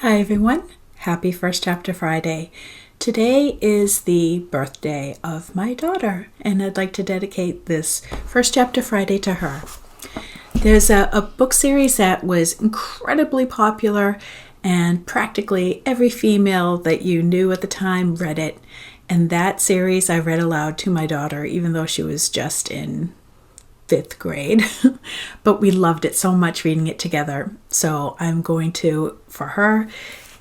Hi everyone, happy First Chapter Friday. Today is the birthday of my daughter, and I'd like to dedicate this First Chapter Friday to her. There's a book series that was incredibly popular, and practically every female that you knew at the time read it. And that series I read aloud to my daughter, even though she was just in 5th grade, but we loved it so much reading it together. So I'm going to, for her,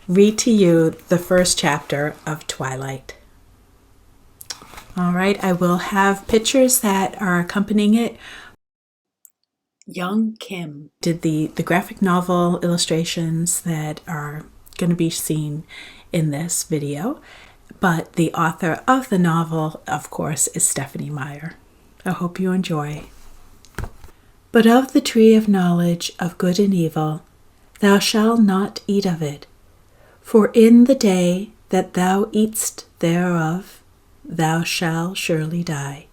read to you the first chapter of Twilight. All right, I will have pictures that are accompanying it. Young Kim did the graphic novel illustrations that are going to be seen in this video, but the author of the novel, of course, is Stephenie Meyer. I hope you enjoy. But of the tree of knowledge of good and evil, thou shalt not eat of it. For in the day that thou eatst thereof, thou shalt surely die.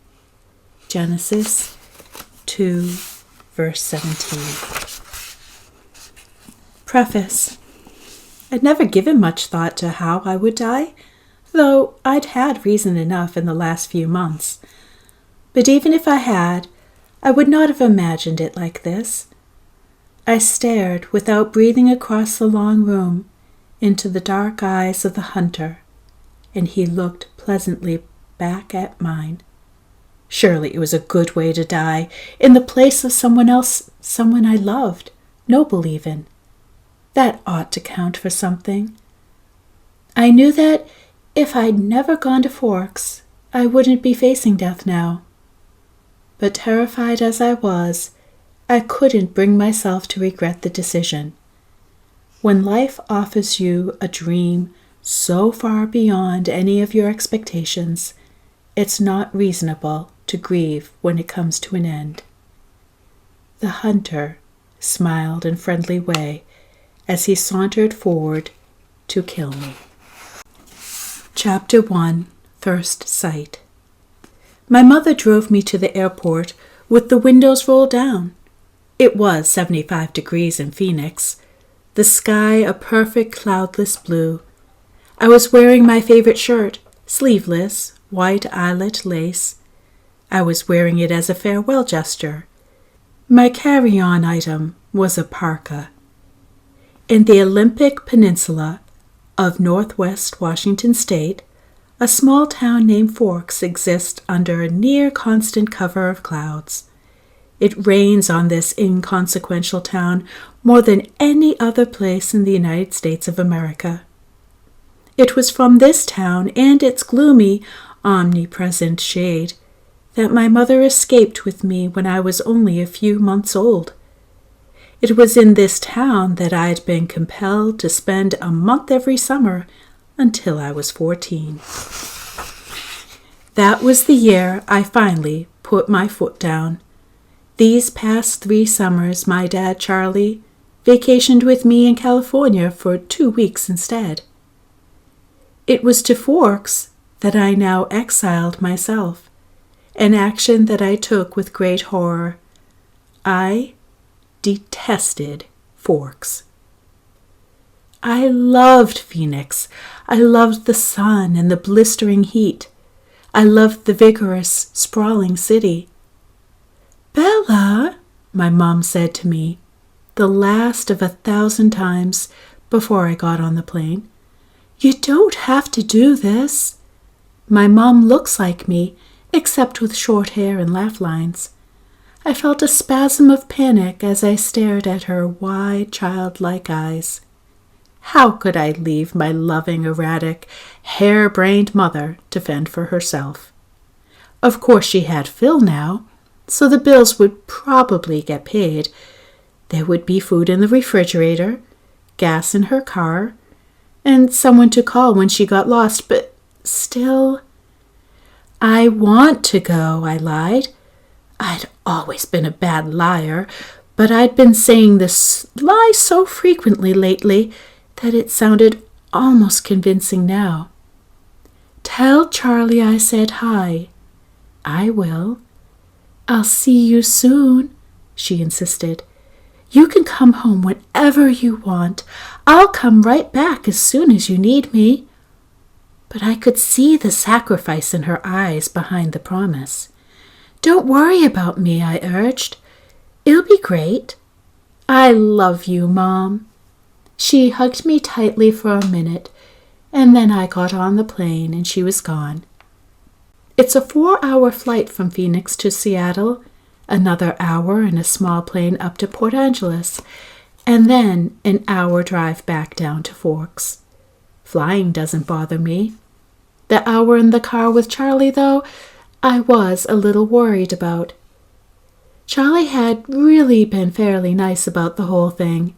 Genesis 2, verse 17. Preface. I'd never given much thought to how I would die, though I'd had reason enough in the last few months. But even if I had, I would not have imagined it like this. I stared without breathing across the long room into the dark eyes of the hunter, and he looked pleasantly back at mine. Surely it was a good way to die, in the place of someone else, someone I loved, noble even. That ought to count for something. I knew that if I'd never gone to Forks, I wouldn't be facing death now. But terrified as I was, I couldn't bring myself to regret the decision. When life offers you a dream so far beyond any of your expectations, it's not reasonable to grieve when it comes to an end. The hunter smiled in a friendly way as he sauntered forward to kill me. Chapter 1, First Sight. My mother drove me to the airport with the windows rolled down. It was 75 degrees in Phoenix, the sky a perfect cloudless blue. I was wearing my favorite shirt, sleeveless, white eyelet lace. I was wearing it as a farewell gesture. My carry-on item was a parka. In the Olympic Peninsula of northwest Washington State, a small town named Forks exists under a near-constant cover of clouds. It rains on this inconsequential town more than any other place in the United States of America. It was from this town and its gloomy, omnipresent shade that my mother escaped with me when I was only a few months old. It was in this town that I had been compelled to spend a month every summer until I was 14. That was the year I finally put my foot down. These past 3 summers, my dad, Charlie, vacationed with me in California for 2 weeks instead. It was to Forks that I now exiled myself, an action that I took with great horror. I detested Forks. I loved Phoenix. I loved the sun and the blistering heat. I loved the vigorous, sprawling city. "Bella," my mom said to me, the last of 1,000 times before I got on the plane, "you don't have to do this." My mom looks like me, except with short hair and laugh lines. I felt a spasm of panic as I stared at her wide, childlike eyes. How could I leave my loving, erratic, hair-brained mother to fend for herself? Of course she had Phil now, so the bills would probably get paid. There would be food in the refrigerator, gas in her car, and someone to call when she got lost, but still... "I want to go," I lied. I'd always been a bad liar, but I'd been saying this lie so frequently lately that it sounded almost convincing now. "Tell Charlie I said hi." "I will." "I'll see you soon," she insisted. You can come home whenever you want. I'll come right back as soon as you need me." But I could see the sacrifice in her eyes behind the promise. "Don't worry about me," I urged. "It'll be great." "I love you, Mom." She hugged me tightly for a minute, and then I got on the plane and she was gone. It's a 4-hour flight from Phoenix to Seattle, another hour in a small plane up to Port Angeles, and then an hour drive back down to Forks. Flying doesn't bother me. The hour in the car with Charlie, though, I was a little worried about. Charlie had really been fairly nice about the whole thing.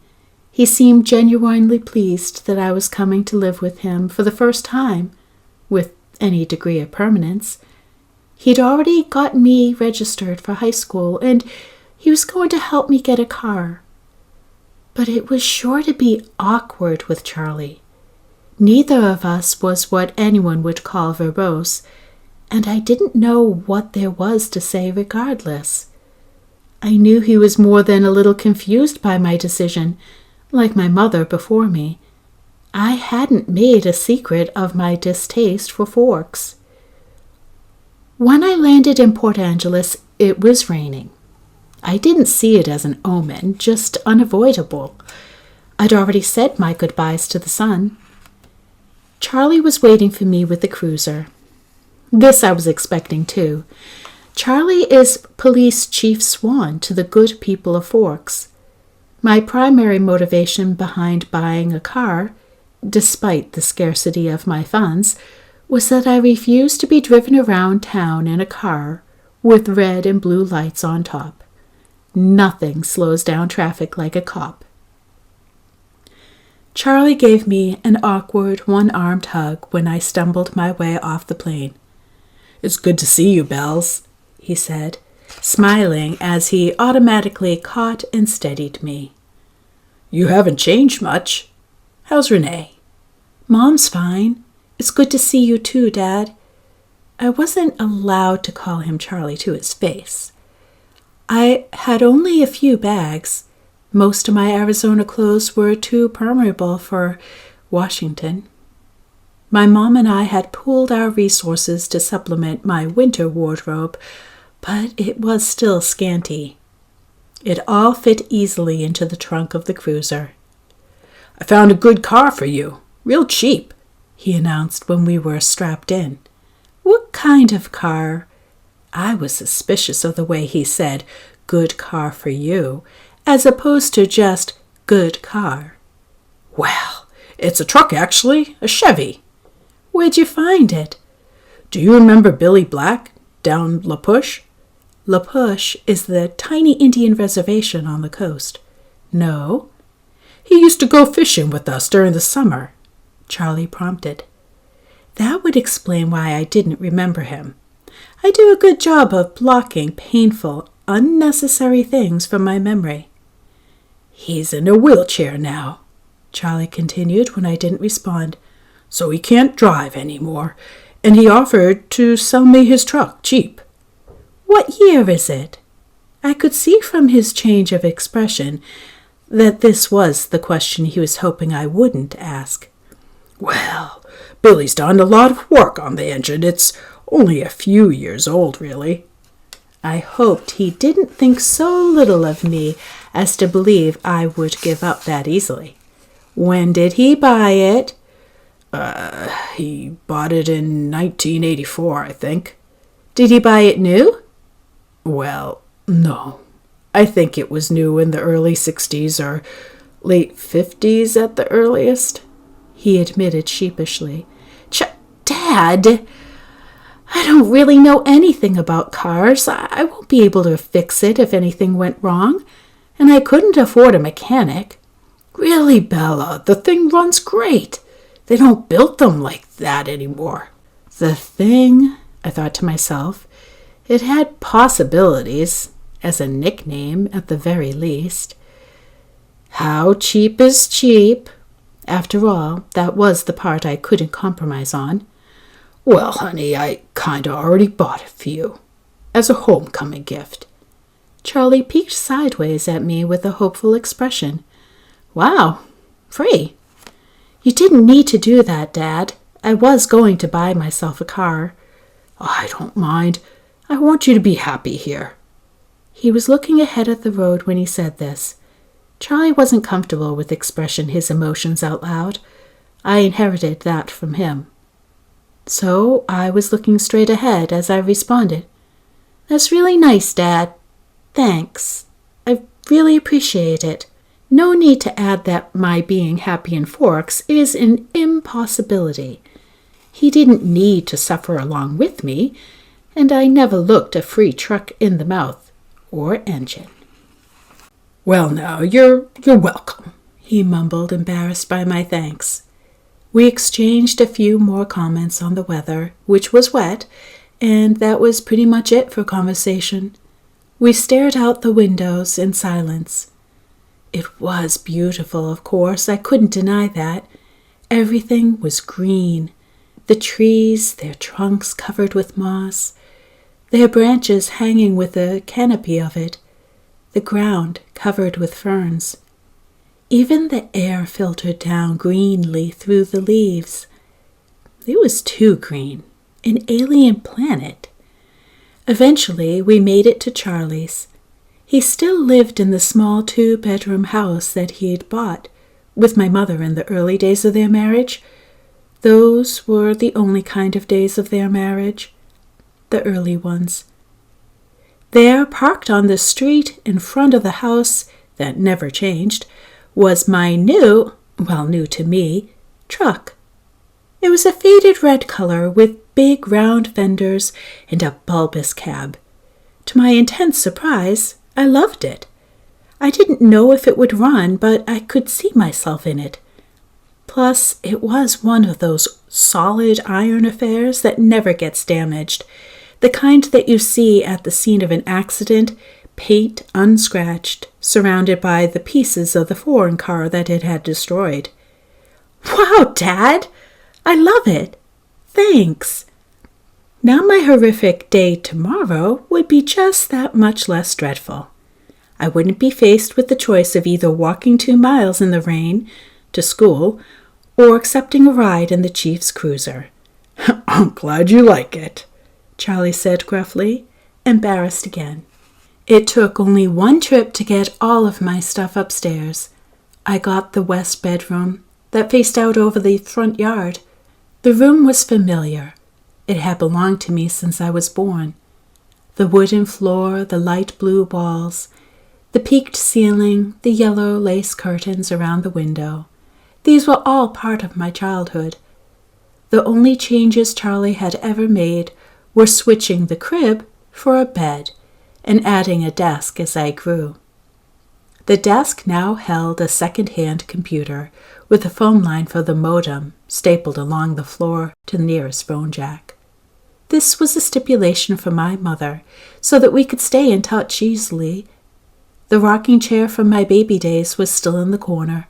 He seemed genuinely pleased that I was coming to live with him for the first time, with any degree of permanence. He'd already got me registered for high school, and he was going to help me get a car. But it was sure to be awkward with Charlie. Neither of us was what anyone would call verbose, and I didn't know what there was to say regardless. I knew he was more than a little confused by my decision, like my mother before me. I hadn't made a secret of my distaste for Forks. When I landed in Port Angeles, it was raining. I didn't see it as an omen, just unavoidable. I'd already said my goodbyes to the sun. Charlie was waiting for me with the cruiser. This I was expecting too. Charlie is police chief swan to the good people of Forks. My primary motivation behind buying a car, despite the scarcity of my funds, was that I refused to be driven around town in a car with red and blue lights on top. Nothing slows down traffic like a cop. Charlie gave me an awkward, one-armed hug when I stumbled my way off the plane. "It's good to see you, Bells," he said, smiling as he automatically caught and steadied me. "You haven't changed much. How's Renee?" "Mom's fine. It's good to see you too, Dad." I wasn't allowed to call him Charlie to his face. I had only a few bags. Most of my Arizona clothes were too permeable for Washington. My mom and I had pooled our resources to supplement my winter wardrobe, but it was still scanty. It all fit easily into the trunk of the cruiser. "I found a good car for you, real cheap," he announced when we were strapped in. What kind of car? I was suspicious of the way he said, "good car for you," as opposed to just "good car." "Well, it's a truck actually, a Chevy." "Where'd you find it?" "Do you remember Billy Black down La Push?" La Push is the tiny Indian reservation on the coast. "No." "He used to go fishing with us during the summer," Charlie prompted. That would explain why I didn't remember him. I do a good job of blocking painful, unnecessary things from my memory. "He's in a wheelchair now," Charlie continued when I didn't respond, "so he can't drive anymore, and he offered to sell me his truck cheap." "What year is it?" I could see from his change of expression that this was the question he was hoping I wouldn't ask. "Well, Billy's done a lot of work on the engine. It's only a few years old, really." I hoped he didn't think so little of me as to believe I would give up that easily. "When did he buy it?" He bought it in 1984, I think." "Did he buy it new?" "Well, no. I think it was new in the early 60s or late 50s at the earliest," he admitted sheepishly. Dad, I don't really know anything about cars. I won't be able to fix it if anything went wrong, and I couldn't afford a mechanic." "Really, Bella, the thing runs great. They don't build them like that anymore." The thing, I thought to myself, it had possibilities, as a nickname at the very least. How cheap is cheap? After all, that was the part I couldn't compromise on. "Well, honey, I kinda already bought it for you, as a homecoming gift." Charlie peeked sideways at me with a hopeful expression. Wow, free. You didn't need to do that, Dad. I was going to buy myself a car. I don't mind. I want you to be happy here. He was looking ahead at the road when he said this. Charlie wasn't comfortable with expressing his emotions out loud. I inherited that from him. So I was looking straight ahead as I responded. That's really nice, Dad. Thanks. I really appreciate it. No need to add that my being happy in Forks is an impossibility. He didn't need to suffer along with me, and I never looked a free truck in the mouth or engine. Well, now, you're welcome, he mumbled, embarrassed by my thanks. We exchanged a few more comments on the weather, which was wet, and that was pretty much it for conversation. We stared out the windows in silence. It was beautiful, of course. I couldn't deny that. Everything was green. The trees, their trunks covered with moss, their branches hanging with a canopy of it, the ground covered with ferns. Even the air filtered down greenly through the leaves. It was too green, an alien planet. Eventually, we made it to Charlie's. He still lived in the small 2-bedroom house that he had bought with my mother in the early days of their marriage. Those were the only kind of days of their marriage, the early ones. There, parked on the street in front of the house that never changed, was my new to me, truck. It was a faded red color with big round fenders and a bulbous cab. To my intense surprise, I loved it. I didn't know if it would run, but I could see myself in it. Plus, it was one of those solid iron affairs that never gets damaged, the kind that you see at the scene of an accident, paint unscratched, surrounded by the pieces of the foreign car that it had destroyed. Wow, Dad! I love it! Thanks! Now my horrific day tomorrow would be just that much less dreadful. I wouldn't be faced with the choice of either walking 2 miles in the rain to school or accepting a ride in the Chief's cruiser. I'm glad you like it, Charlie said gruffly, embarrassed again. It took only one trip to get all of my stuff upstairs. I got the west bedroom that faced out over the front yard. The room was familiar. It had belonged to me since I was born. The wooden floor, the light blue walls, the peaked ceiling, the yellow lace curtains around the window. These were all part of my childhood. The only changes Charlie had ever made were switching the crib for a bed and adding a desk as I grew. The desk now held a second-hand computer with a phone line for the modem stapled along the floor to the nearest phone jack. This was a stipulation from my mother so that we could stay in touch easily. The rocking chair from my baby days was still in the corner.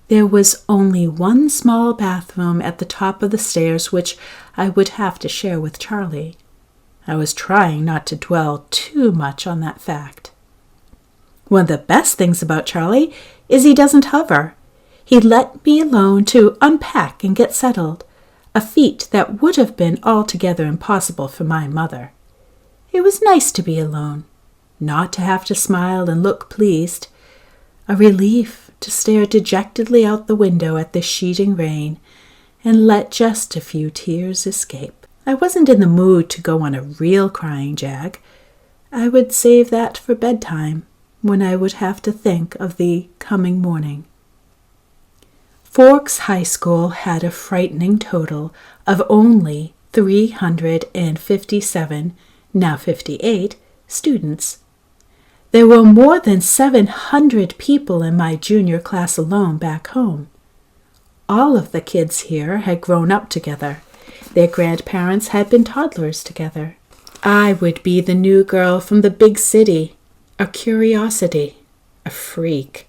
There was only one small bathroom at the top of the stairs which I would have to share with Charlie. I was trying not to dwell too much on that fact. One of the best things about Charlie is he doesn't hover. He let me alone to unpack and get settled, a feat that would have been altogether impossible for my mother. It was nice to be alone, not to have to smile and look pleased, a relief to stare dejectedly out the window at the sheeting rain and let just a few tears escape. I wasn't in the mood to go on a real crying jag. I would save that for bedtime, when I would have to think of the coming morning. Forks High School had a frightening total of only 357, now 58, students. There were more than 700 people in my junior class alone back home. All of the kids here had grown up together. Their grandparents had been toddlers together. I would be the new girl from the big city, a curiosity, a freak.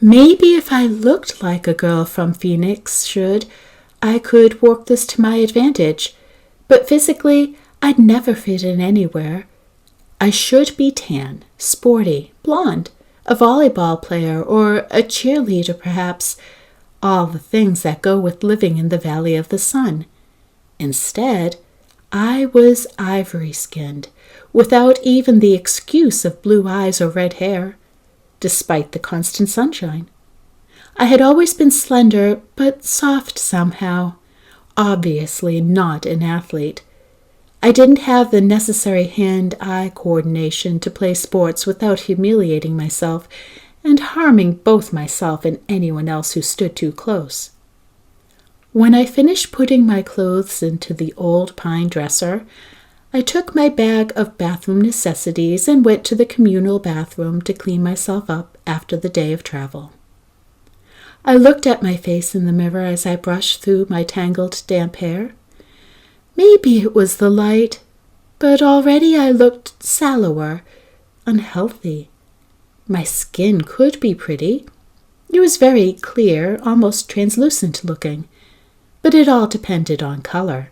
Maybe if I looked like a girl from Phoenix should, I could work this to my advantage, but physically I'd never fit in anywhere. I should be tan, sporty, blonde, a volleyball player, or a cheerleader perhaps, all the things that go with living in the Valley of the Sun. Instead, I was ivory-skinned, without even the excuse of blue eyes or red hair, despite the constant sunshine. I had always been slender, but soft somehow, obviously not an athlete. I didn't have the necessary hand-eye coordination to play sports without humiliating myself and harming both myself and anyone else who stood too close. When I finished putting my clothes into the old pine dresser, I took my bag of bathroom necessities and went to the communal bathroom to clean myself up after the day of travel. I looked at my face in the mirror as I brushed through my tangled, damp hair. Maybe it was the light, but already I looked sallower, unhealthy. My skin could be pretty. It was very clear, almost translucent looking, but it all depended on color.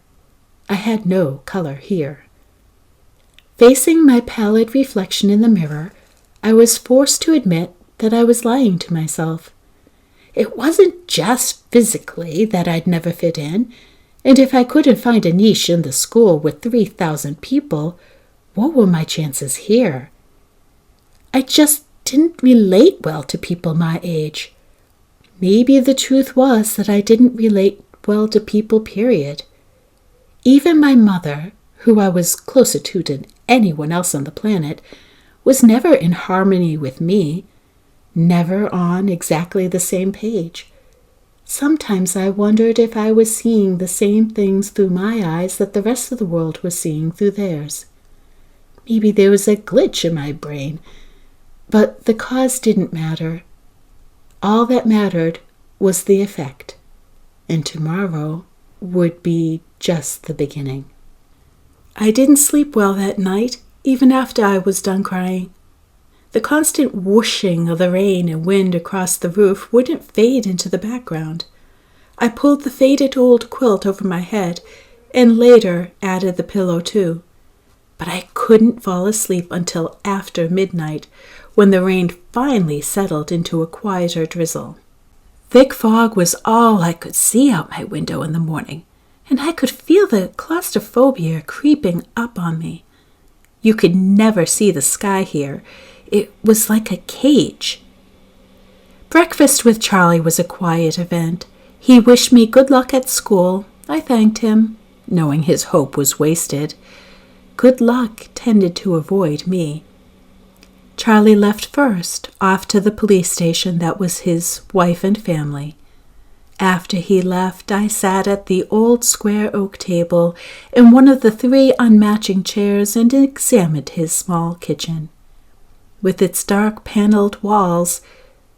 I had no color here. Facing my pallid reflection in the mirror, I was forced to admit that I was lying to myself. It wasn't just physically that I'd never fit in, and if I couldn't find a niche in the school with 3,000 people, what were my chances here? I just didn't relate well to people my age. Maybe the truth was that I didn't relate well to people, period. Even my mother, who I was closer to than anyone else on the planet, was never in harmony with me, never on exactly the same page. Sometimes I wondered if I was seeing the same things through my eyes that the rest of the world was seeing through theirs. Maybe there was a glitch in my brain, but the cause didn't matter. All that mattered was the effect, and tomorrow would be just the beginning. I didn't sleep well that night, even after I was done crying. The constant whooshing of the rain and wind across the roof wouldn't fade into the background. I pulled the faded old quilt over my head and later added the pillow too. But I couldn't fall asleep until after midnight, when the rain finally settled into a quieter drizzle. Thick fog was all I could see out my window in the morning, and I could feel the claustrophobia creeping up on me. You could never see the sky here. It was like a cage. Breakfast with Charlie was a quiet event. He wished me good luck at school. I thanked him, knowing his hope was wasted. Good luck tended to avoid me. Charlie left first, off to the police station that was his wife and family. After he left, I sat at the old square oak table in one of the 3 unmatching chairs and examined his small kitchen. With its dark paneled walls,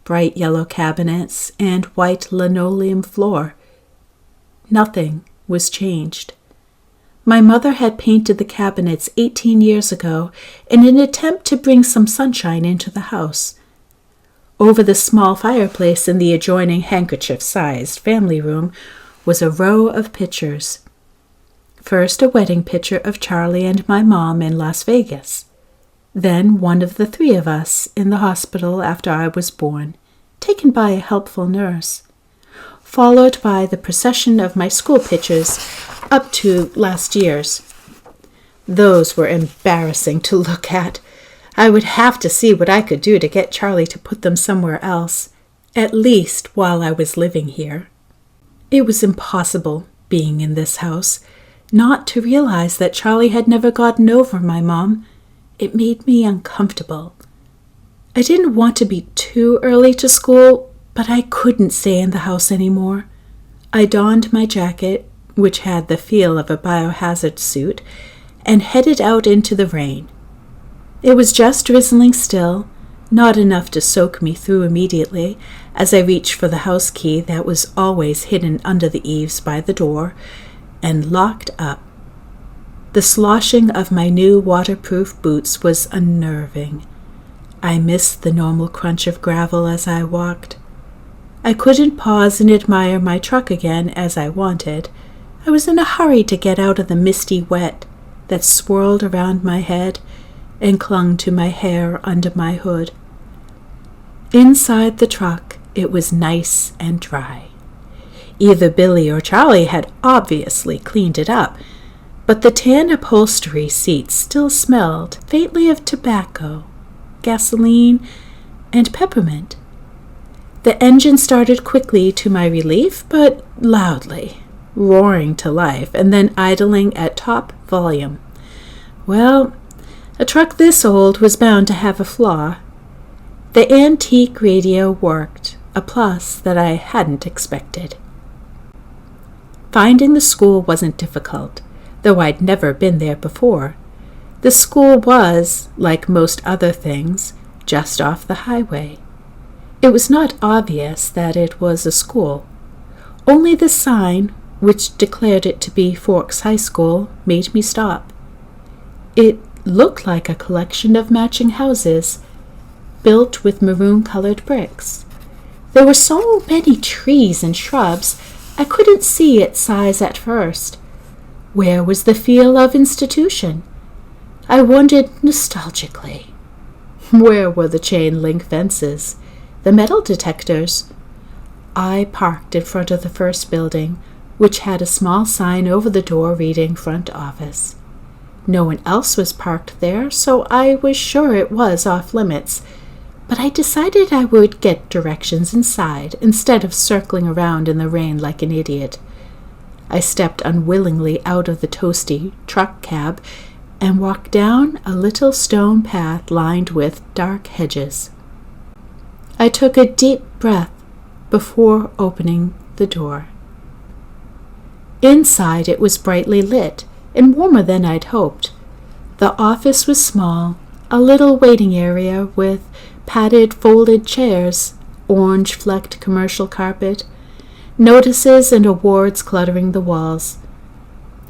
bright yellow cabinets, and white linoleum floor, nothing was changed. My mother had painted the cabinets 18 years ago in an attempt to bring some sunshine into the house. Over the small fireplace in the adjoining handkerchief-sized family room was a row of pictures. First, a wedding picture of Charlie and my mom in Las Vegas. Then one of the 3 of us in the hospital after I was born, taken by a helpful nurse, followed by the procession of my school pictures up to last year's. Those were embarrassing to look at. I would have to see what I could do to get Charlie to put them somewhere else, at least while I was living here. It was impossible, being in this house, not to realize that Charlie had never gotten over my mom. It made me uncomfortable. I didn't want to be too early to school, but I couldn't stay in the house anymore. I donned my jacket, which had the feel of a biohazard suit, and headed out into the rain. It was just drizzling still, not enough to soak me through immediately, as I reached for the house key that was always hidden under the eaves by the door, and locked up. The sloshing of my new waterproof boots was unnerving. I missed the normal crunch of gravel as I walked. I couldn't pause and admire my truck again as I wanted. I was in a hurry to get out of the misty wet that swirled around my head and clung to my hair under my hood. Inside the truck, it was nice and dry. Either Billy or Charlie had obviously cleaned it up, but the tan upholstery seats still smelled faintly of tobacco, gasoline, and peppermint. The engine started quickly to my relief, but loudly, roaring to life and then idling at top volume. Well, a truck this old was bound to have a flaw. The antique radio worked, a plus that I hadn't expected. Finding the school wasn't difficult, though I'd never been there before. The school was, like most other things, just off the highway. It was not obvious that it was a school. Only the sign, which declared it to be Forks High School, made me stop. It looked like a collection of matching houses, built with maroon-colored bricks. There were so many trees and shrubs, I couldn't see its size at first. Where was the feel of institution? I wondered nostalgically. Where were the chain-link fences, the metal detectors? I parked in front of the first building, which had a small sign over the door reading Front Office. No one else was parked there, so I was sure it was off-limits, but I decided I would get directions inside instead of circling around in the rain like an idiot. I stepped unwillingly out of the toasty truck cab and walked down a little stone path lined with dark hedges. I took a deep breath before opening the door. Inside it was brightly lit and warmer than I'd hoped. The office was small, a little waiting area with padded folded chairs, orange-flecked commercial carpet, notices and awards cluttering the walls,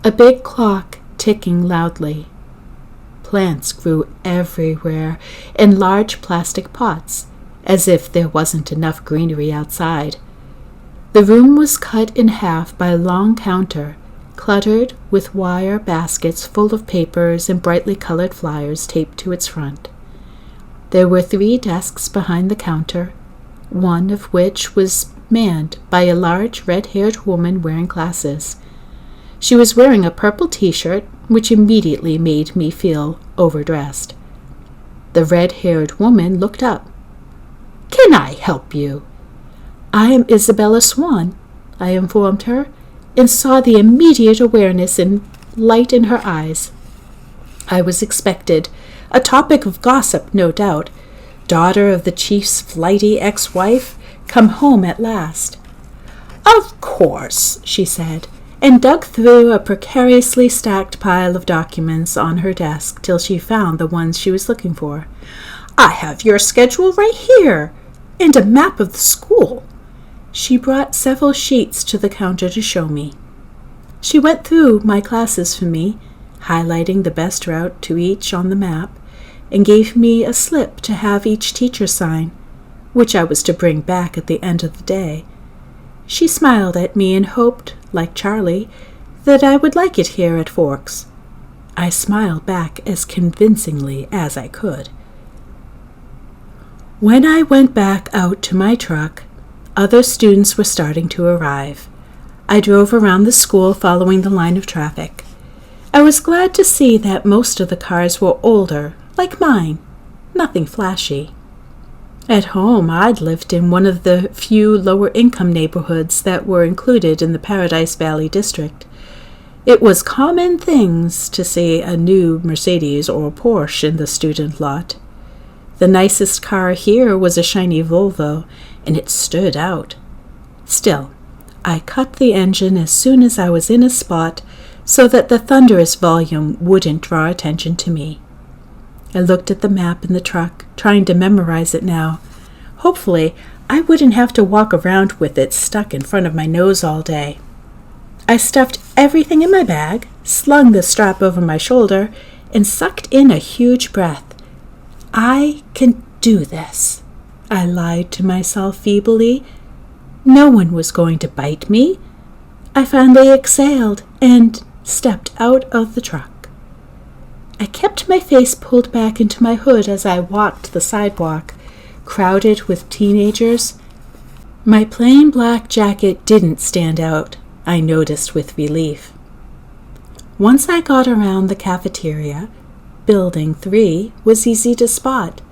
a big clock ticking loudly. Plants grew everywhere in large plastic pots, as if there wasn't enough greenery outside. The room was cut in half by a long counter, cluttered with wire baskets full of papers and brightly colored flyers taped to its front. There were 3 desks behind the counter, one of which was manned by a large red-haired woman wearing glasses. She was wearing a purple t-shirt, which immediately made me feel overdressed. The red-haired woman looked up. "Can I help you?" "I am Isabella Swan," I informed her, and saw the immediate awareness and light in her eyes. I was expected, a topic of gossip, no doubt. Daughter of the chief's flighty ex-wife, come home at last. "Of course," she said, and dug through a precariously stacked pile of documents on her desk till she found the ones she was looking for. "I have your schedule right here, and a map of the school." She brought several sheets to the counter to show me. She went through my classes for me, highlighting the best route to each on the map, and gave me a slip to have each teacher sign, which I was to bring back at the end of the day. She smiled at me and hoped, like Charlie, that I would like it here at Forks. I smiled back as convincingly as I could. When I went back out to my truck, other students were starting to arrive. I drove around the school following the line of traffic. I was glad to see that most of the cars were older, like mine, nothing flashy. At home, I'd lived in one of the few lower-income neighborhoods that were included in the Paradise Valley district. It was common things to see a new Mercedes or Porsche in the student lot. The nicest car here was a shiny Volvo, and it stood out. Still, I cut the engine as soon as I was in a spot so that the thunderous volume wouldn't draw attention to me. I looked at the map in the truck, trying to memorize it now. Hopefully, I wouldn't have to walk around with it stuck in front of my nose all day. I stuffed everything in my bag, slung the strap over my shoulder, and sucked in a huge breath. I can do this, I lied to myself feebly. No one was going to bite me. I finally exhaled and stepped out of the truck. I kept my face pulled back into my hood as I walked the sidewalk, crowded with teenagers. My plain black jacket didn't stand out, I noticed with relief. Once I got around the cafeteria, Building 3 was easy to spot.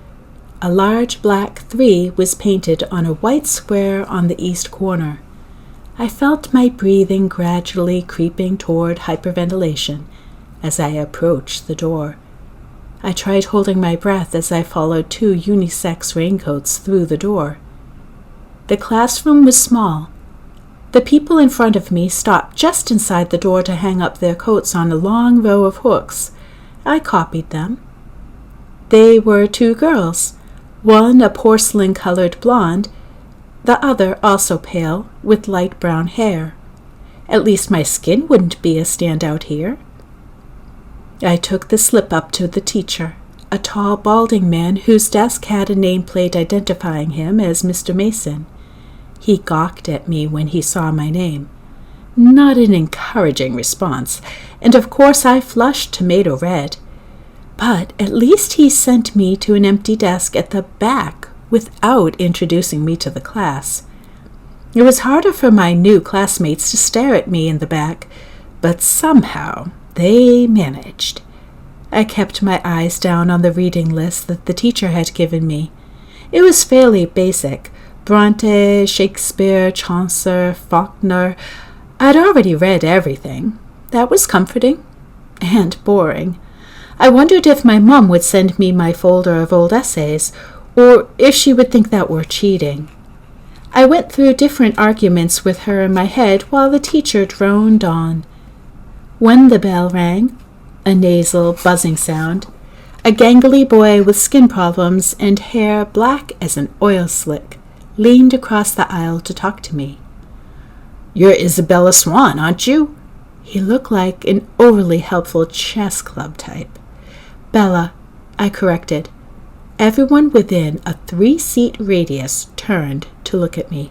A large black 3 was painted on a white square on the east corner. I felt my breathing gradually creeping toward hyperventilation as I approached the door. I tried holding my breath as I followed 2 unisex raincoats through the door. The classroom was small. The people in front of me stopped just inside the door to hang up their coats on a long row of hooks. I copied them. They were 2 girls, one a porcelain-colored blonde, the other also pale, with light brown hair. At least my skin wouldn't be a standout here. I took the slip up to the teacher, a tall, balding man whose desk had a nameplate identifying him as Mr. Mason. He gawked at me when he saw my name. Not an encouraging response, and of course I flushed tomato red. But at least he sent me to an empty desk at the back without introducing me to the class. It was harder for my new classmates to stare at me in the back, but somehow they managed. I kept my eyes down on the reading list that the teacher had given me. It was fairly basic. Bronte, Shakespeare, Chaucer, Faulkner. I'd already read everything. That was comforting and boring. I wondered if my mom would send me my folder of old essays, or if she would think that were cheating. I went through different arguments with her in my head while the teacher droned on. When the bell rang, a nasal, buzzing sound, a gangly boy with skin problems and hair black as an oil slick leaned across the aisle to talk to me. "You're Isabella Swan, aren't you?" He looked like an overly helpful chess club type. "Bella," I corrected. Everyone within a 3-seat radius turned to look at me.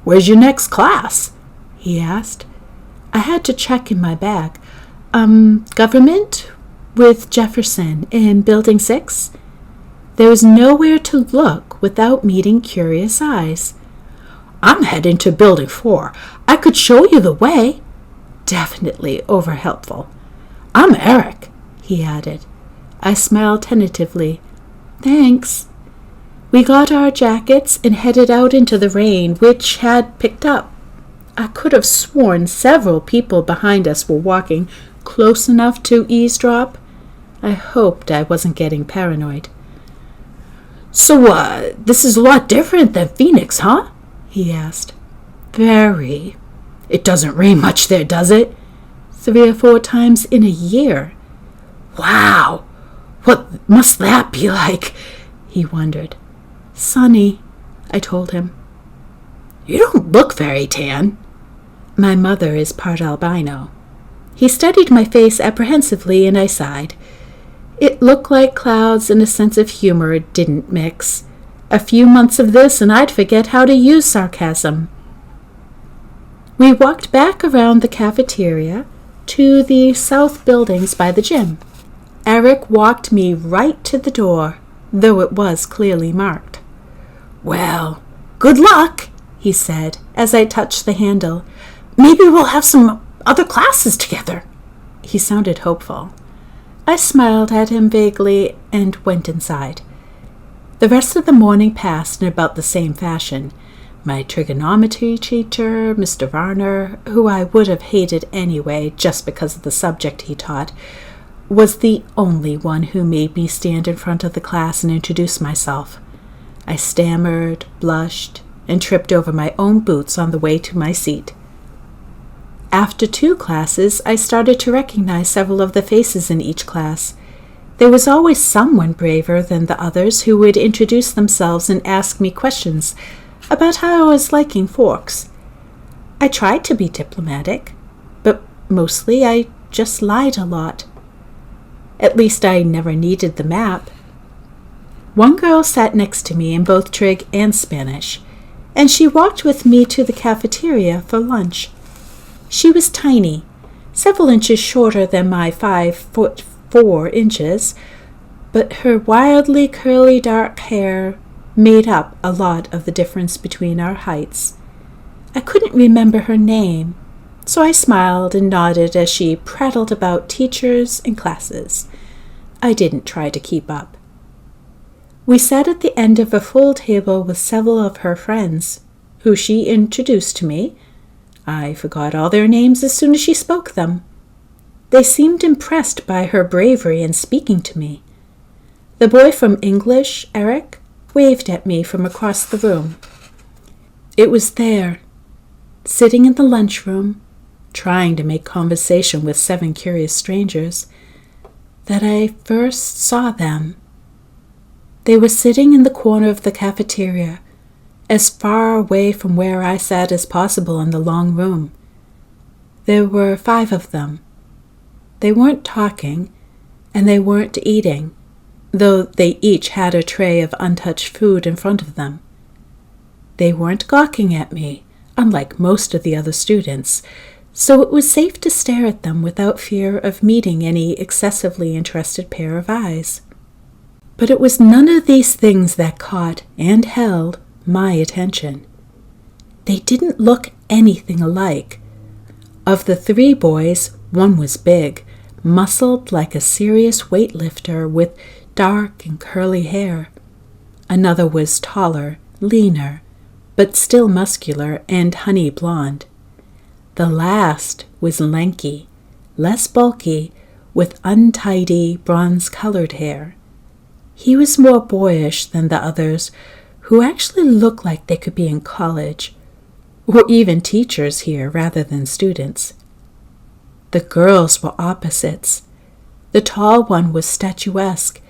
"Where's your next class?" he asked. I had to check in my bag. Government with Jefferson in Building 6. There was nowhere to look without meeting curious eyes. "I'm heading to Building 4. I could show you the way." Definitely over-helpful. "I'm Eric," he added. I smiled tentatively. "Thanks." We got our jackets and headed out into the rain, which had picked up. I could have sworn several people behind us were walking close enough to eavesdrop. I hoped I wasn't getting paranoid. "So, this is a lot different than Phoenix, huh?" he asked. "Very." "It doesn't rain much there, does it?" 3 or 4 times in a year. "Wow! What must that be like?" he wondered. "Sunny," I told him. "You don't look very tan." "My mother is part albino." He studied my face apprehensively, and I sighed. It looked like clouds and a sense of humor didn't mix. A few months of this, and I'd forget how to use sarcasm. We walked back around the cafeteria to the south buildings by the gym. Eric walked me right to the door, though it was clearly marked. "Well, good luck," he said as I touched the handle. "Maybe we'll have some other classes together." He sounded hopeful. I smiled at him vaguely and went inside. The rest of the morning passed in about the same fashion. My trigonometry teacher, Mr. Varner, who I would have hated anyway just because of the subject he taught, was the only one who made me stand in front of the class and introduce myself. I stammered, blushed, and tripped over my own boots on the way to my seat. After 2 classes, I started to recognize several of the faces in each class. There was always someone braver than the others who would introduce themselves and ask me questions about how I was liking forks. I tried to be diplomatic, but mostly I just lied a lot. At least I never needed the map. One girl sat next to me in both Trig and Spanish, and she walked with me to the cafeteria for lunch. She was tiny, several inches shorter than my 5'4" 4 inches, but her wildly curly dark hair made up a lot of the difference between our heights. I couldn't remember her name, so I smiled and nodded as she prattled about teachers and classes. I didn't try to keep up. We sat at the end of a full table with several of her friends, who she introduced to me. I forgot all their names as soon as she spoke them. They seemed impressed by her bravery in speaking to me. The boy from English, Eric, waved at me from across the room. It was there, sitting in the lunchroom, trying to make conversation with 7 curious strangers, that I first saw them. They were sitting in the corner of the cafeteria, as far away from where I sat as possible in the long room. There were 5 of them. They weren't talking, and they weren't eating, though they each had a tray of untouched food in front of them. They weren't gawking at me, unlike most of the other students, so it was safe to stare at them without fear of meeting any excessively interested pair of eyes. But it was none of these things that caught and held my attention. They didn't look anything alike. Of the 3 boys, one was big, muscled like a serious weightlifter with dark and curly hair. Another was taller, leaner, but still muscular and honey blonde. The last was lanky, less bulky, with untidy, bronze-colored hair. He was more boyish than the others, who actually looked like they could be in college, or even teachers here rather than students. The girls were opposites. The tall one was statuesque.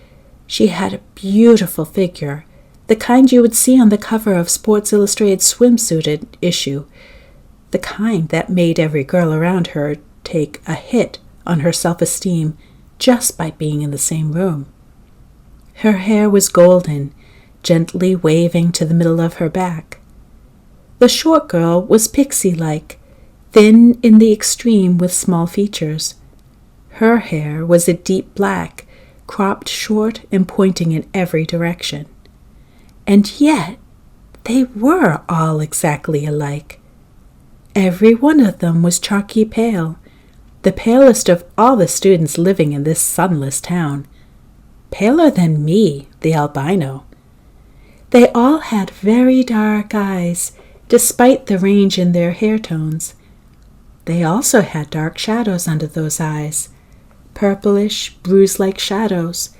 She had a beautiful figure, the kind you would see on the cover of Sports Illustrated swimsuit issue, the kind that made every girl around her take a hit on her self-esteem just by being in the same room. Her hair was golden, gently waving to the middle of her back. The short girl was pixie-like, thin in the extreme with small features. Her hair was a deep black, cropped short and pointing in every direction. And yet, they were all exactly alike. Every one of them was chalky pale, the palest of all the students living in this sunless town. Paler than me, the albino. They all had very dark eyes, despite the range in their hair tones. They also had dark shadows under those eyes, purplish, bruise-like shadows,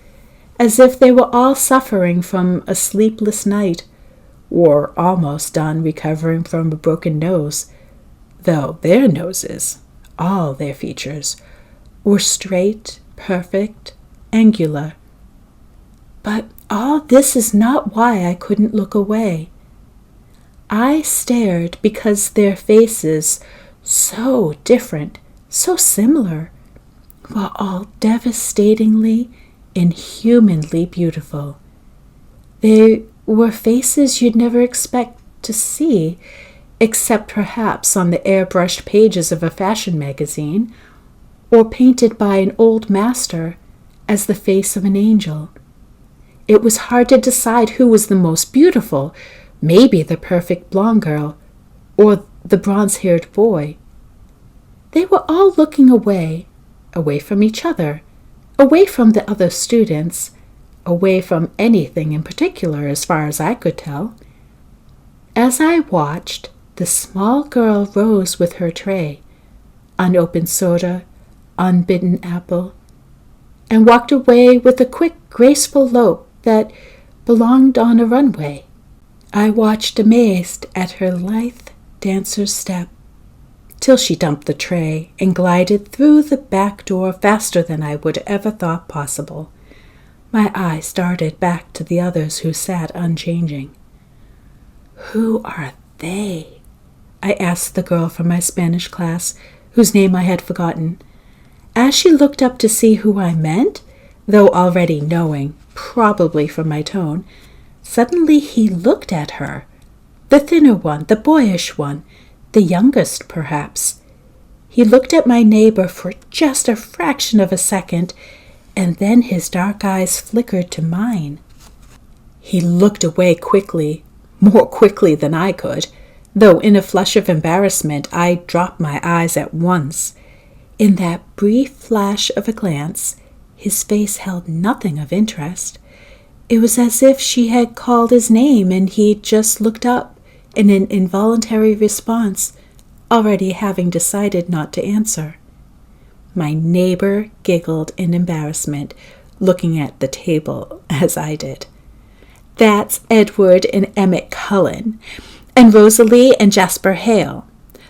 as if they were all suffering from a sleepless night, or almost done recovering from a broken nose, though their noses, all their features, were straight, perfect, angular. But all this is not why I couldn't look away. I stared because their faces, so different, so similar, were all devastatingly, inhumanly beautiful. They were faces you'd never expect to see, except perhaps on the airbrushed pages of a fashion magazine, or painted by an old master as the face of an angel. It was hard to decide who was the most beautiful, maybe the perfect blonde girl, or the bronze-haired boy. They were all looking away from each other, away from the other students, away from anything in particular as far as I could tell. As I watched, the small girl rose with her tray, unopened soda, unbitten apple, and walked away with a quick, graceful lope that belonged on a runway. I watched amazed at her lithe dancer's step, till she dumped the tray and glided through the back door faster than I would ever thought possible. My eyes darted back to the others who sat unchanging. "Who are they?" I asked the girl from my Spanish class, whose name I had forgotten. As she looked up to see who I meant, though already knowing, probably from my tone, suddenly he looked at her, the thinner one, the boyish one, the youngest perhaps. He looked at my neighbor for just a fraction of a second, and then his dark eyes flickered to mine. He looked away quickly, more quickly than I could, though in a flush of embarrassment I dropped my eyes at once. In that brief flash of a glance, his face held nothing of interest. It was as if she had called his name and he just looked up in an involuntary response, already having decided not to answer. My neighbor giggled in embarrassment, looking at the table as I did. That's Edward and Emmett Cullen, and Rosalie and Jasper Hale.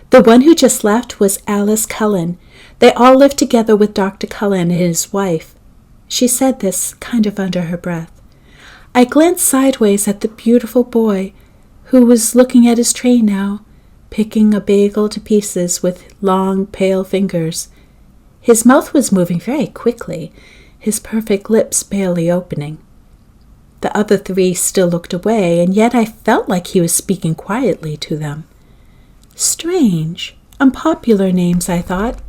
The one who just left was Alice Cullen. They all lived together with Dr. Cullen and his wife. She said this kind of under her breath. I glanced sideways at the beautiful boy, who was looking at his tray now, picking a bagel to pieces with long, pale fingers. His mouth was moving very quickly, his perfect lips barely opening. The other three still looked away, and yet I felt like he was speaking quietly to them. Strange, unpopular names, I thought.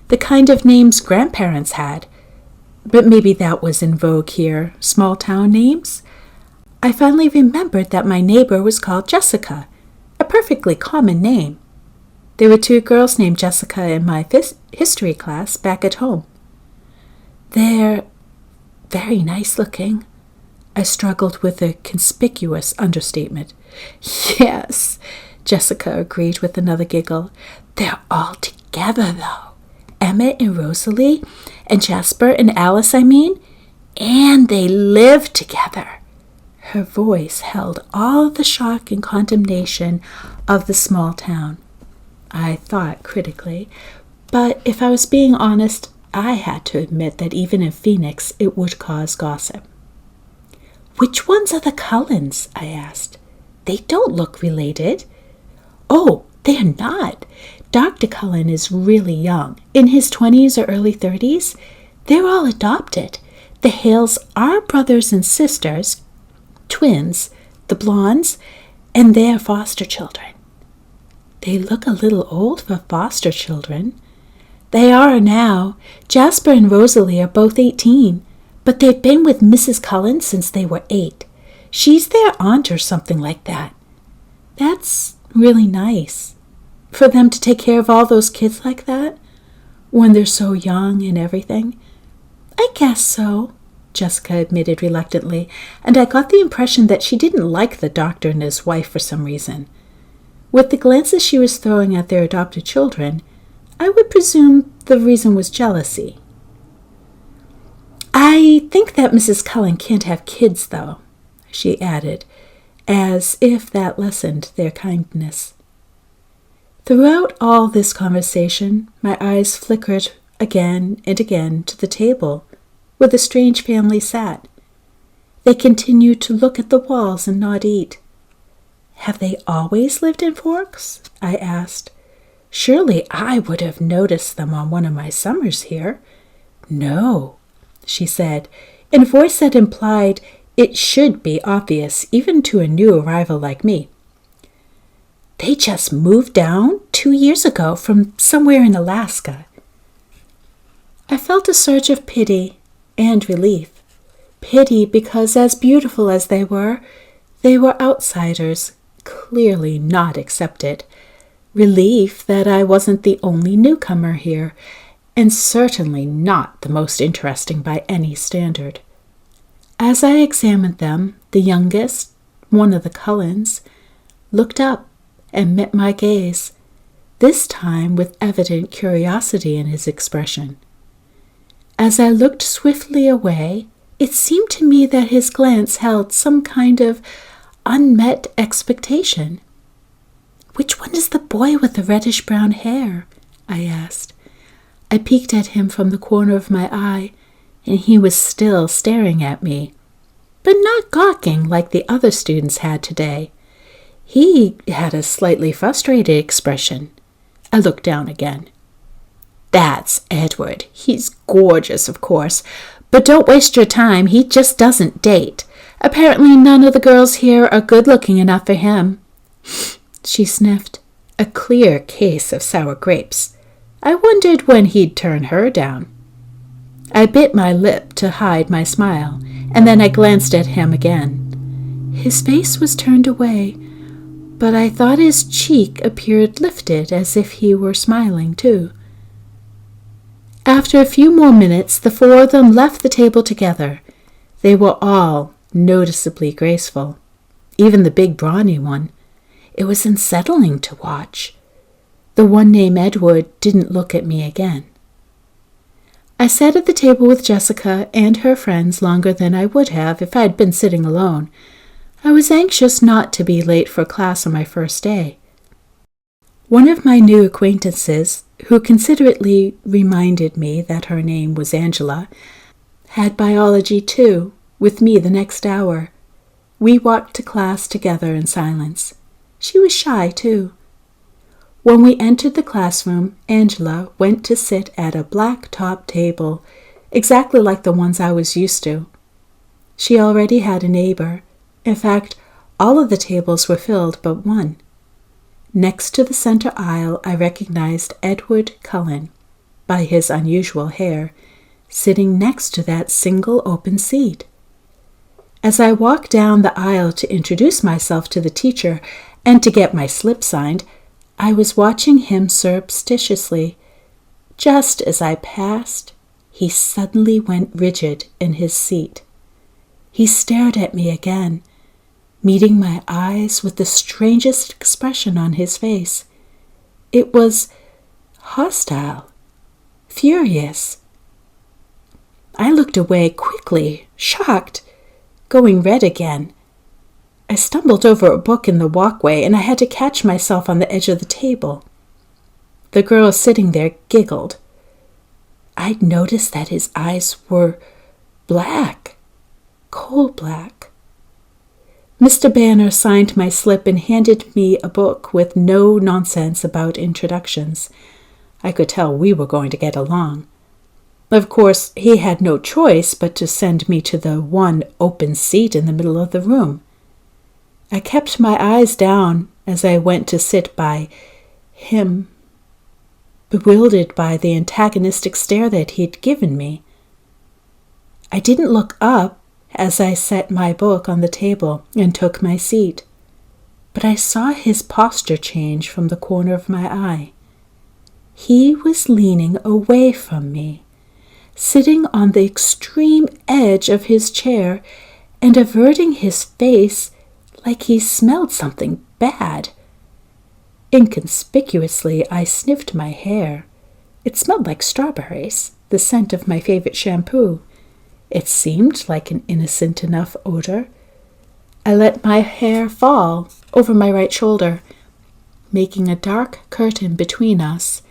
The kind of names grandparents had. But maybe that was in vogue here, small-town names. I finally remembered that my neighbor was called Jessica, a perfectly common name. There were 2 girls named Jessica in my history class back at home. They're very nice looking. I struggled with a conspicuous understatement. Yes, Jessica agreed with another giggle. They're all together, though. Emmett and Rosalie, and Jasper and Alice, I mean. And they live together. Her voice held all the shock and condemnation of the small town. I thought critically, but if I was being honest, I had to admit that even in Phoenix it would cause gossip. Which ones are the Cullens? I asked. They don't look related. Oh, they're not. Dr. Cullen is really young, in his 20s or early 30s. They're all adopted. The Hales are brothers and sisters, twins, the Blondes, and they're foster children. They look a little old for foster children. They are now. Jasper and Rosalie are both 18, but they've been with Mrs. Cullen since they were 8. She's their aunt or something like that. That's really nice. For them to take care of all those kids like that, when they're so young and everything. I guess so, Jessica admitted reluctantly, and I got the impression that she didn't like the doctor and his wife for some reason. With the glances she was throwing at their adopted children, I would presume the reason was jealousy. I think that Mrs. Cullen can't have kids, though, she added, as if that lessened their kindness. Throughout all this conversation, my eyes flickered again and again to the table where the strange family sat. They continued to look at the walls and not eat. Have they always lived in Forks? I asked. Surely I would have noticed them on one of my summers here. No, she said, in a voice that implied it should be obvious even to a new arrival like me. They just moved down 2 years ago from somewhere in Alaska. I felt a surge of pity and relief. Pity because, as beautiful as they were outsiders, clearly not accepted. Relief that I wasn't the only newcomer here, and certainly not the most interesting by any standard. As I examined them, the youngest, one of the Cullens, looked up and met my gaze, this time with evident curiosity in his expression. As I looked swiftly away, it seemed to me that his glance held some kind of unmet expectation. Which one is the boy with the reddish-brown hair? I asked. I peeked at him from the corner of my eye, and he was still staring at me, but not gawking like the other students had today. He had a slightly frustrated expression. I looked down again. That's Edward. He's gorgeous, of course, but don't waste your time. He just doesn't date. Apparently none of the girls here are good-looking enough for him. She sniffed. A clear case of sour grapes. I wondered when he'd turn her down. I bit my lip to hide my smile, and then I glanced at him again. His face was turned away, but I thought his cheek appeared lifted as if he were smiling too. After a few more minutes, the four of them left the table together. They were all noticeably graceful, even the big brawny one. It was unsettling to watch. The one named Edward didn't look at me again. I sat at the table with Jessica and her friends longer than I would have if I had been sitting alone. I was anxious not to be late for class on my first day. One of my new acquaintances, who considerately reminded me that her name was Angela, had biology too, with me the next hour. We walked to class together in silence. She was shy too. When we entered the classroom, Angela went to sit at a black-top table, exactly like the ones I was used to. She already had a neighbor. In fact, all of the tables were filled but one. Next to the center aisle, I recognized Edward Cullen, by his unusual hair, sitting next to that single open seat. As I walked down the aisle to introduce myself to the teacher and to get my slip signed, I was watching him surreptitiously. Just as I passed, he suddenly went rigid in his seat. He stared at me again, meeting my eyes with the strangest expression on his face. It was hostile, furious. I looked away quickly, shocked, going red again. I stumbled over a book in the walkway, and I had to catch myself on the edge of the table. The girl sitting there giggled. I'd noticed that his eyes were black, coal black. Mr. Banner signed my slip and handed me a book with no nonsense about introductions. I could tell we were going to get along. Of course, he had no choice but to send me to the one open seat in the middle of the room. I kept my eyes down as I went to sit by him, bewildered by the antagonistic stare that he'd given me. I didn't look up as I set my book on the table and took my seat, but I saw his posture change from the corner of my eye. He was leaning away from me, sitting on the extreme edge of his chair and averting his face like he smelled something bad. Inconspicuously, I sniffed my hair. It smelled like strawberries, the scent of my favorite shampoo. It seemed like an innocent enough odor. I let my hair fall over my right shoulder, making a dark curtain between us,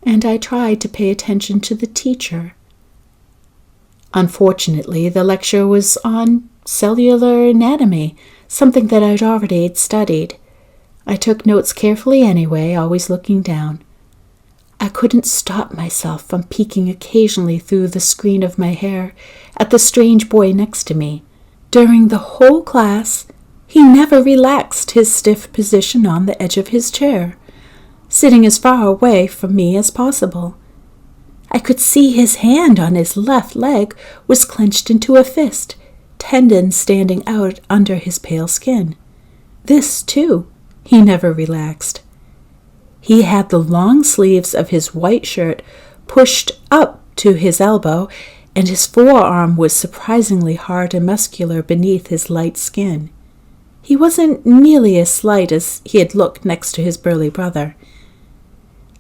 and I tried to pay attention to the teacher. Unfortunately, the lecture was on cellular anatomy, something that I'd already studied. I took notes carefully anyway, always looking down. I couldn't stop myself from peeking occasionally through the screen of my hair at the strange boy next to me. During the whole class, he never relaxed his stiff position on the edge of his chair, sitting as far away from me as possible. I could see his hand on his left leg was clenched into a fist, tendons standing out under his pale skin. This, too, he never relaxed. He had the long sleeves of his white shirt pushed up to his elbow, and his forearm was surprisingly hard and muscular beneath his light skin. He wasn't nearly as slight as he had looked next to his burly brother.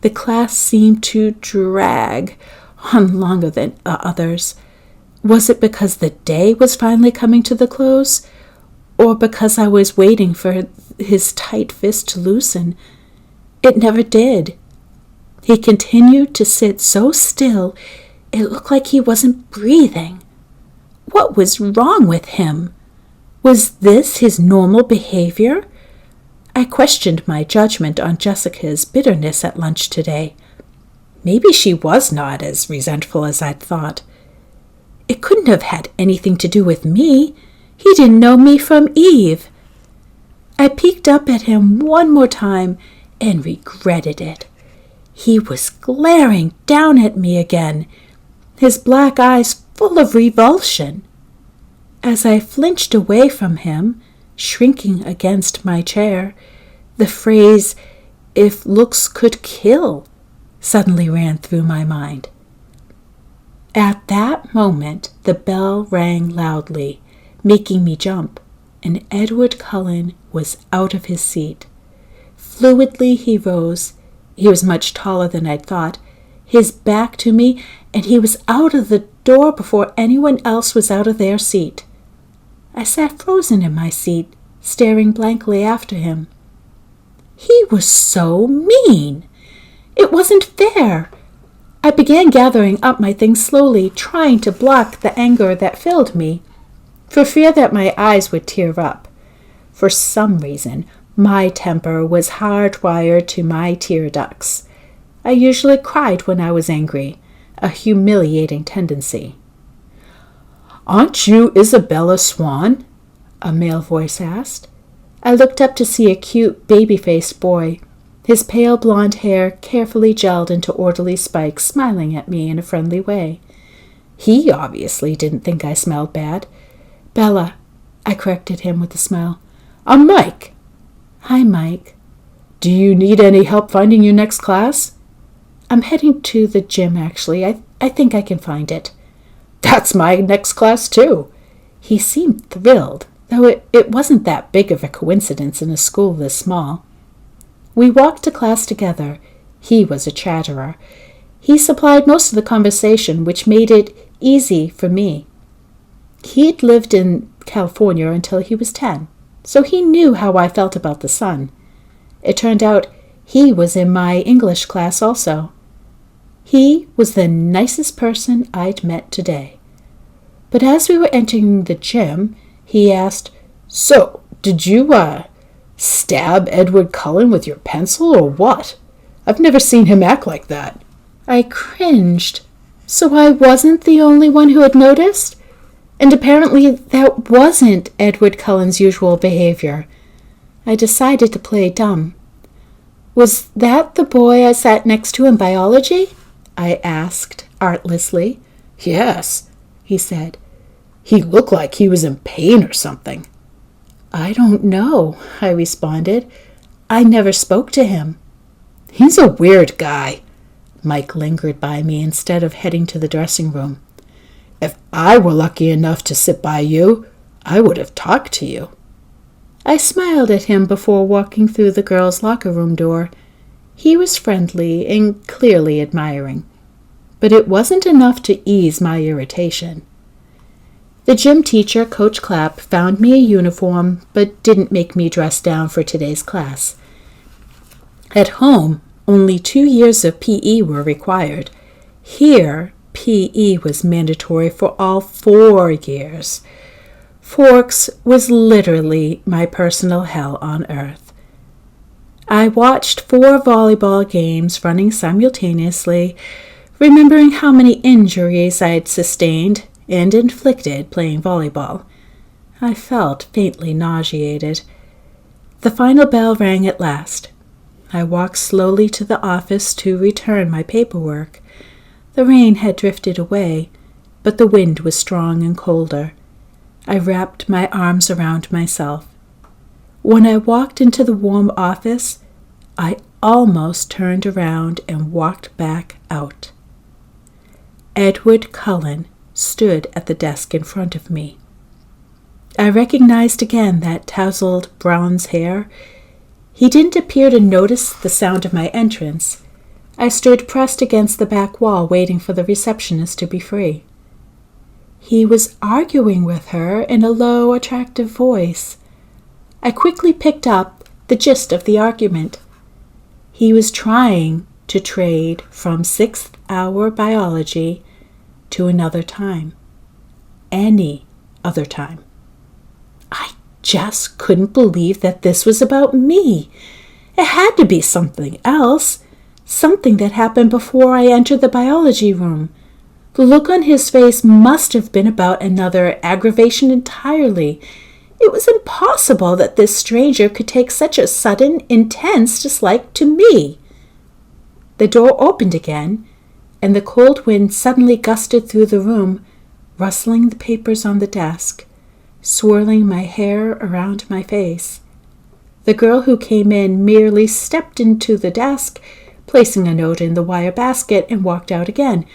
The class seemed to drag on longer than the others. Was it because the day was finally coming to the close, or because I was waiting for his tight fist to loosen? It never did. He continued to sit so still, it looked like he wasn't breathing. What was wrong with him? Was this his normal behavior? I questioned my judgment on Jessica's bitterness at lunch today. Maybe she was not as resentful as I'd thought. It couldn't have had anything to do with me. He didn't know me from Eve. I peeked up at him one more time and regretted it. He was glaring down at me again. his black eyes full of revulsion. As I flinched away from him, shrinking against my chair, the phrase, "if looks could kill," suddenly ran through my mind. At that moment, the bell rang loudly, making me jump, and Edward Cullen was out of his seat. Fluidly he rose. He was much taller than I'd thought, his back to me, and he was out of the door before anyone else was out of their seat. I sat frozen in my seat, staring blankly after him. He was so mean. It wasn't fair. I began gathering up my things slowly, trying to block the anger that filled me, for fear that my eyes would tear up. For some reason, my temper was hardwired to my tear ducts. I usually cried when I was angry, a humiliating tendency. "Aren't you Isabella Swan?" a male voice asked. I looked up to see a cute, baby-faced boy, his pale blonde hair carefully gelled into orderly spikes, smiling at me in a friendly way. He obviously didn't think I smelled bad. "Bella," I corrected him with a smile. "I'm Mike." "Hi, Mike." "Do you need any help finding your next class?" "I'm heading to the gym, actually. I think I can find it." "That's my next class, too." He seemed thrilled, though it wasn't that big of a coincidence in a school this small. We walked to class together. He was a chatterer. He supplied most of the conversation, which made it easy for me. He'd lived in California until he was 10, so he knew how I felt about the sun. It turned out he was in my English class also. He was the nicest person I'd met today. But as we were entering the gym, he asked, "So, did you, stab Edward Cullen with your pencil or what? I've never seen him act like that." I cringed. So I wasn't the only one who had noticed? And apparently that wasn't Edward Cullen's usual behavior. I decided to play dumb. "Was that the boy I sat next to in biology?" I asked artlessly. "Yes," he said. "He looked like he was in pain or something." "I don't know," I responded. "I never spoke to him." "He's a weird guy." Mike lingered by me instead of heading to the dressing room. "If I were lucky enough to sit by you, I would have talked to you." I smiled at him before walking through the girls' locker room door. He was friendly and clearly admiring, but it wasn't enough to ease my irritation. The gym teacher, Coach Clapp, found me a uniform, but didn't make me dress down for today's class. At home, only 2 years of PE were required. Here, PE was mandatory for all 4 years. Forks was literally my personal hell on earth. I watched 4 volleyball games running simultaneously, remembering how many injuries I had sustained and inflicted playing volleyball. I felt faintly nauseated. The final bell rang at last. I walked slowly to the office to return my paperwork. The rain had drifted away, but the wind was strong and colder. I wrapped my arms around myself. When I walked into the warm office, I almost turned around and walked back out. Edward Cullen stood at the desk in front of me. I recognized again that tousled bronze hair. He didn't appear to notice the sound of my entrance. I stood pressed against the back wall, waiting for the receptionist to be free. He was arguing with her in a low, attractive voice. I quickly picked up the gist of the argument. He was trying to trade from 6th hour biology to another time. Any other time. I just couldn't believe that this was about me. It had to be something else. Something that happened before I entered the biology room. The look on his face must have been about another aggravation entirely. It was impossible that this stranger could take such a sudden, intense dislike to me. The door opened again, and the cold wind suddenly gusted through the room, rustling the papers on the desk, swirling my hair around my face. The girl who came in merely stepped into the desk, placing a note in the wire basket, and walked out again.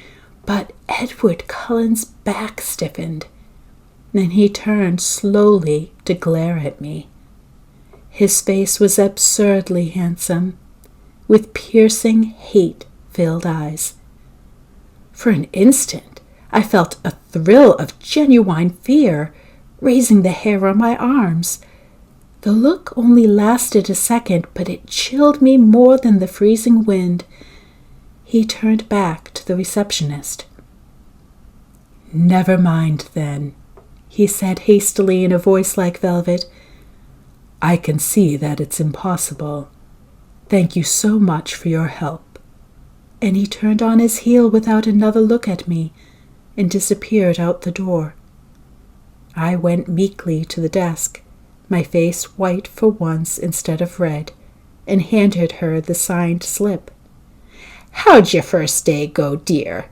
But Edward Cullen's back stiffened. Then he turned slowly to glare at me. His face was absurdly handsome, with piercing, hate-filled eyes. For an instant, I felt a thrill of genuine fear, raising the hair on my arms. The look only lasted a second, but it chilled me more than the freezing wind. He turned back to the receptionist. "Never mind, then," he said hastily in a voice like velvet. "I can see that it's impossible. Thank you so much for your help." And he turned on his heel without another look at me and disappeared out the door. I went meekly to the desk, my face white for once instead of red, and handed her the signed slip. "How'd your first day go, dear?"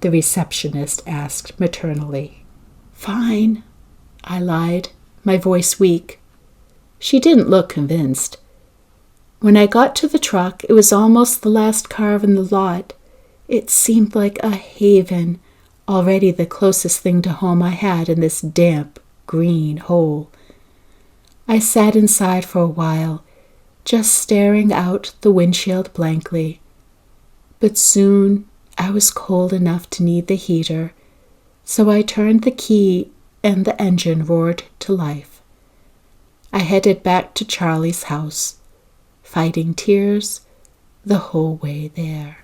the receptionist asked maternally. "Fine," I lied, my voice weak. She didn't look convinced. When I got to the truck, it was almost the last car in the lot. It seemed like a haven, already the closest thing to home I had in this damp, green hole. I sat inside for a while, just staring out the windshield blankly. But soon I was cold enough to need the heater, so I turned the key and the engine roared to life. I headed back to Charlie's house, fighting tears the whole way there.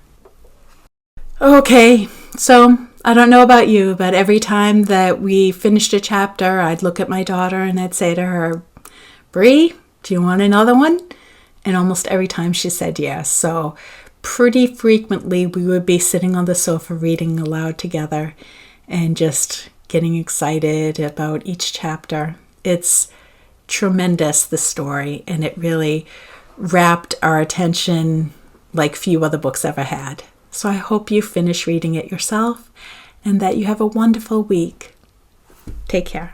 Okay, so I don't know about you, but every time that we finished a chapter, I'd look at my daughter and I'd say to her, "Bree, do you want another one?" And almost every time she said yes. So pretty frequently we would be sitting on the sofa reading aloud together and just getting excited about each chapter. It's tremendous, the story, and it really wrapped our attention like few other books ever had. So I hope you finish reading it yourself and that you have a wonderful week. Take care.